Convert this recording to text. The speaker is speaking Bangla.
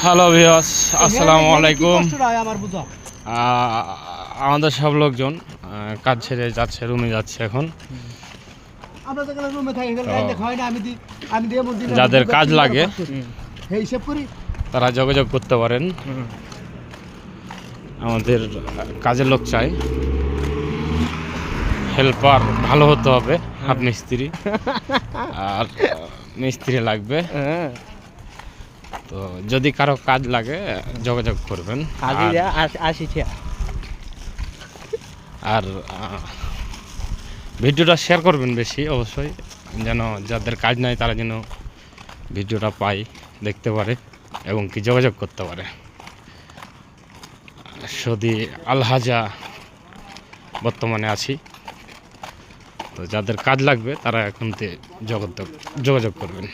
হ্যালো ভিউয়ার্স, আসসালামু আলাইকুম। আমাদের সব লোকজন কাজ ছেড়ে যাচ্ছে, রুমে যাচ্ছে এখন। যাদের কাজ লাগে তারা যোগাযোগ করতে পারেন। আমাদের কাজের লোক চাই, হেল্পার ভালো হতে হবে, হাফ মিস্ত্রি আর মিস্ত্রি লাগবে। তো যদি কারো কাজ লাগে যোগাযোগ করবেন। আর ভিডিওটা শেয়ার করবেন বেশি অবশ্যই, যেন যাদের কাজ নাই তারা যেন ভিডিওটা পায়, দেখতে পারে এবং কি যোগাযোগ করতে পারে। সৌদি আলহাজা বর্তমানে আছি, তো যাদের কাজ লাগবে তারা এখন যোগাযোগ করবেন।